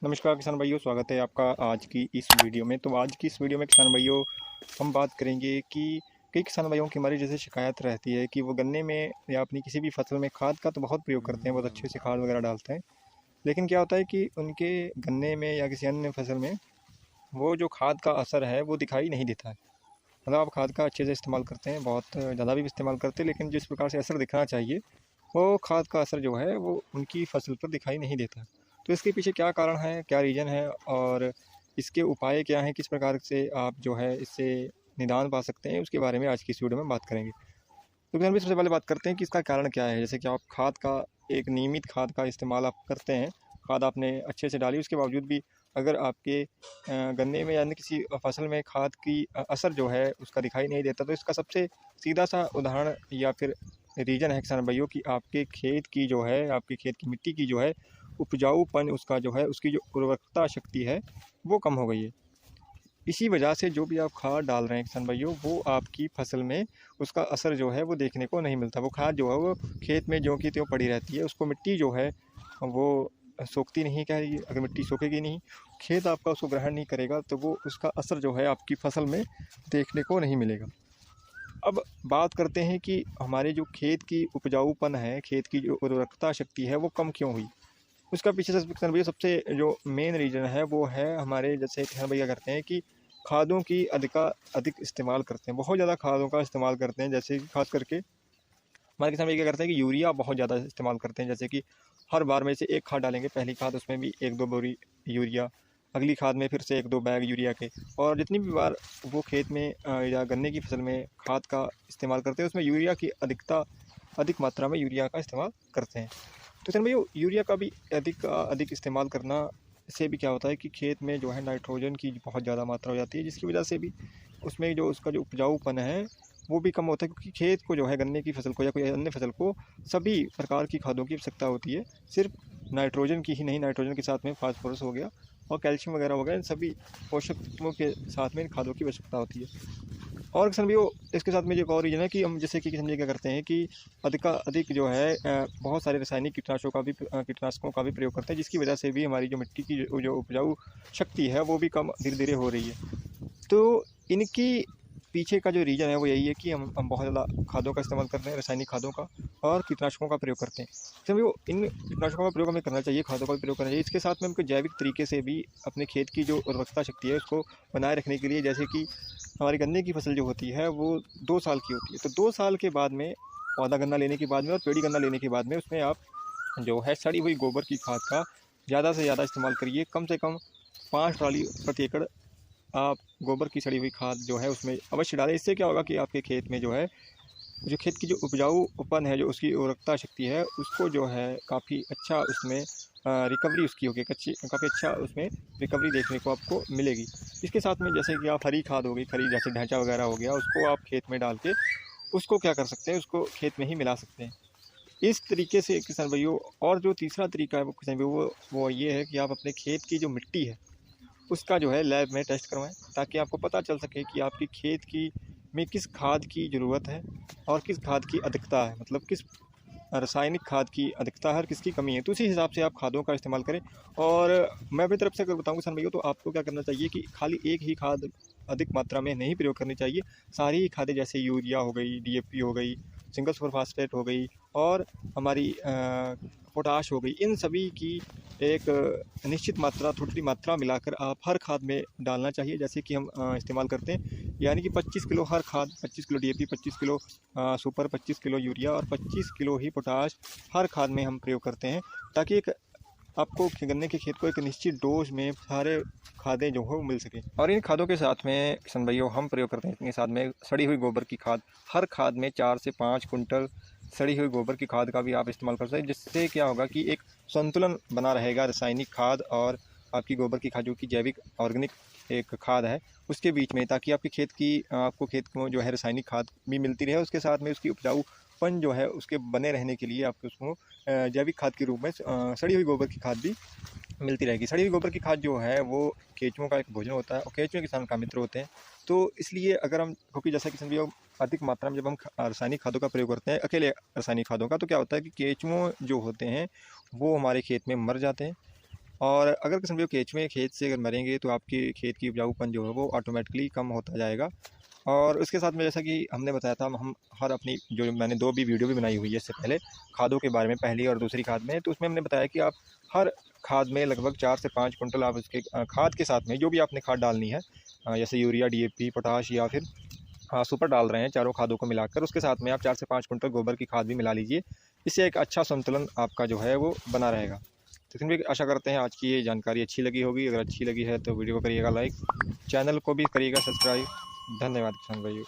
नमस्कार किसान भाइयों, स्वागत है आपका आज की इस वीडियो में। तो आज की इस वीडियो में किसान भाइयों हम बात करेंगे कि कई किसान भाइयों की हमारी जैसे शिकायत रहती है कि वो गन्ने में या अपनी किसी भी फसल में खाद का तो बहुत प्रयोग करते हैं, बहुत अच्छे से खाद वगैरह डालते हैं। लेकिन क्या होता है कि उनके गन्ने में या किसी अन्य फसल में वो जो खाद का असर है वो दिखाई नहीं देता है। मतलब आप खाद का अच्छे से इस्तेमाल करते हैं, बहुत ज़्यादा भी इस्तेमाल करते हैं, लेकिन जिस प्रकार से असर दिखना चाहिए वो खाद का असर जो है वो उनकी फसल पर दिखाई नहीं देता। तो इसके पीछे क्या कारण है, क्या रीज़न है और इसके उपाय क्या हैं, किस प्रकार से आप जो है इससे निदान पा सकते हैं, उसके बारे में आज की इस वीडियो में बात करेंगे। तो हम भी सबसे पहले बात करते हैं कि इसका कारण क्या है। जैसे कि आप खाद का एक नियमित खाद का इस्तेमाल आप करते हैं, खाद आपने अच्छे से डाली, उसके बावजूद भी अगर आपके गन्ने में यानी किसी फसल में खाद की असर जो है उसका दिखाई नहीं देता, तो इसका सबसे सीधा सा उदाहरण या फिर रीज़न है किसान भाइयों कि आपके खेत की जो है, आपके खेत की मिट्टी की जो है उपजाऊपन, उसका जो है उसकी जो उर्वरकता शक्ति है वो कम हो गई है। इसी वजह से जो भी आप खाद डाल रहे हैं किसान भाइयों, वो आपकी फसल में उसका असर जो है वो देखने को नहीं मिलता। वो खाद जो है वो खेत में ज्यों की त्यों पड़ी रहती है, उसको मिट्टी जो है वो सोखती नहीं। क्या है, अगर मिट्टी सोखेगी नहीं, खेत आपका उसको ग्रहण नहीं करेगा, तो वो उसका असर जो है आपकी फसल में देखने को नहीं मिलेगा। अब बात करते हैं कि हमारे जो खेत की उपजाऊपन है, खेत की जो उर्वरकता शक्ति है वो कम क्यों हुई। उसका पीछे से किसान भैया सबसे जो मेन रीज़न है वो है हमारे जैसे किसान भैया करते हैं कि खादों की अधिक इस्तेमाल करते हैं, बहुत ज़्यादा खादों का इस्तेमाल करते हैं। जैसे कि खास करके हमारे किसान भैया क्या करते हैं कि यूरिया बहुत ज़्यादा इस्तेमाल करते हैं। जैसे कि हर बार में से एक खाद डालेंगे, पहली खाद उसमें भी एक दो बोरी यूरिया, अगली खाद में फिर से एक दो बैग यूरिया के। और जितनी भी बार वो खेत में या गन्ने की फसल में खाद का इस्तेमाल करते हैं, उसमें यूरिया की अधिक मात्रा में यूरिया का इस्तेमाल करते हैं। तो किसान भैया यूरिया का भी अधिक इस्तेमाल करना से भी क्या होता है कि खेत में जो है नाइट्रोजन की बहुत ज़्यादा मात्रा हो जाती है, जिसकी वजह से भी उसमें जो उसका जो उपजाऊपन है वो भी कम होता है। क्योंकि खेत को जो है, गन्ने की फसल को या कोई अन्य फसल को सभी प्रकार की खादों की आवश्यकता होती है, सिर्फ नाइट्रोजन की ही नहीं। नाइट्रोजन के साथ में फास्फोरस हो गया और कैल्शियम वगैरह हो गया, इन सभी पोषक तत्वों के साथ में इन खादों की आवश्यकता होती है। और किसान भैया इसके साथ में एक और रीज़न है कि हम जैसे कि किसान भैया क्या करते हैं कि अधिक जो है बहुत सारे रासायनिक कीटनाशकों का भी प्रयोग करते हैं, जिसकी वजह से भी हमारी जो मिट्टी की जो उपजाऊ शक्ति है वो भी कम धीरे धीरे हो रही है। तो इनकी पीछे का जो रीज़न है वो यही है कि हम बहुत ज़्यादा खादों का इस्तेमाल कर रहे हैं, रासायनिक खादों का और कीटनाशकों का प्रयोग करते हैं। तो वो इन कीटनाशकों का प्रयोग हमें करना चाहिए, खादों का भी प्रयोग करना चाहिए। इसके साथ में हमको जैविक तरीके से भी अपने खेत की जो उर्वरकता शक्ति है उसको बनाए रखने के लिए, जैसे कि हमारी गन्ने की फसल जो होती है वो 2 साल की होती है। तो 2 साल के बाद में पौधा गन्ना लेने के बाद में और पेड़ी गन्ना लेने के बाद में उसमें आप जो है सड़ी हुई गोबर की खाद का ज़्यादा से ज़्यादा इस्तेमाल करिए। कम से कम 5 ट्राली प्रति एकड़ आप गोबर की सड़ी हुई खाद जो है उसमें अवश्य डालें। इससे क्या होगा कि आपके खेत में जो है, जो खेत की जो उपजाऊपन है, जो उसकी उर्वरकता शक्ति है, उसको जो है काफ़ी अच्छा उसमें रिकवरी उसकी होगी, काफ़ी अच्छा उसमें रिकवरी देखने को आपको मिलेगी। इसके साथ में जैसे कि आप हरी खाद हो गई, खरी जैसे ढैंचा वगैरह हो गया, उसको आप खेत में डाल के उसको क्या कर सकते हैं, उसको खेत में ही मिला सकते हैं। इस तरीके से किसान भाइयों। और जो तीसरा तरीका है वो किसान भाइयों, वो ये है कि आप अपने खेत की जो मिट्टी है उसका जो है लैब में टेस्ट करवाएं, ताकि आपको पता चल सके कि आपकी खेत की में किस खाद की ज़रूरत है और किस खाद की अधिकता है, मतलब किस रासायनिक खाद की अधिकता है और किसकी कमी है। तो उसी हिसाब से आप खादों का इस्तेमाल करें। और मैं अपनी तरफ से अगर बताऊँ किसान भाइयों, तो आपको क्या करना चाहिए कि खाली एक ही खाद अधिक मात्रा में नहीं प्रयोग करनी चाहिए। सारी ही खादें जैसे यूरिया हो गई, डीएपी हो गई, सिंगल सुपर फास्फेट हो गई और हमारी पोटाश हो गई, इन सभी की एक निश्चित मात्रा, थोड़ी मात्रा मिलाकर आप हर खाद में डालना चाहिए। जैसे कि हम इस्तेमाल करते हैं, यानी कि 25 किलो हर खाद, 25 kilo DAP, 25 kilo super, 25 kilo urea और 25 किलो ही पोटाश हर खाद में हम प्रयोग करते हैं, ताकि एक आपको गन्ने के खेत को एक निश्चित डोज में सारे खादें जो हो मिल सके। और इन खादों के साथ में किसान भाइयों हम प्रयोग करते हैं इनके साथ में सड़ी हुई गोबर की खाद। हर खाद में 4 से 5 कुंटल सड़ी हुई गोबर की खाद का भी आप इस्तेमाल कर सकते हैं, जिससे क्या होगा कि एक संतुलन बना रहेगा रासायनिक खाद और आपकी गोबर की खाद, जो कि जैविक ऑर्गेनिक एक खाद है, उसके बीच में, ताकि आपको खेत को जो है रासायनिक खाद भी मिलती रहे, उसके साथ में उसकी उपजाऊपन जो है उसके बने रहने के लिए आपको उसको जैविक खाद के रूप में सड़ी हुई गोबर की खाद भी मिलती रहेगी। सड़ी हुई गोबर की खाद जो है वो केंचुओं का एक भोजन होता है और केंचुए किसान का मित्र होते हैं। तो इसलिए अगर हम, क्योंकि जैसा किसान भी अधिक मात्रा में जब हम रासायनिक खादों का प्रयोग करते हैं, अकेले रासायनिक खादों का, तो क्या होता है कि केंचुओं जो होते हैं वो हमारे खेत में मर जाते हैं। और अगर किसान भाइयों केंचुए खेत से अगर मरेंगे तो आपके खेत की उपजाऊपन जो है वो ऑटोमेटिकली कम होता जाएगा। और उसके साथ में जैसा कि हमने बताया था, हम हर अपनी जो मैंने 2 भी वीडियो भी बनाई हुई है इससे पहले खादों के बारे में, पहली और दूसरी खाद में, तो उसमें हमने बताया कि आप हर खाद में लगभग 4 से 5 कुंटल आप उसके खाद के साथ में जो भी आपने खाद डालनी है, जैसे यूरिया, डीएपी, पोटाश या फिर सुपर डाल रहे हैं, चारों खादों को मिलाकर उसके साथ में आप 4 से 5 कुंटल गोबर की खाद भी मिला लीजिए। इससे एक अच्छा संतुलन आपका जो है वो बना रहेगा। तो फिर भी आशा करते हैं आज की ये जानकारी अच्छी लगी होगी। अगर अच्छी लगी है तो वीडियो को करिएगा लाइक, चैनल को भी करिएगा सब्सक्राइब। धन्यवाद किसान भाइयों।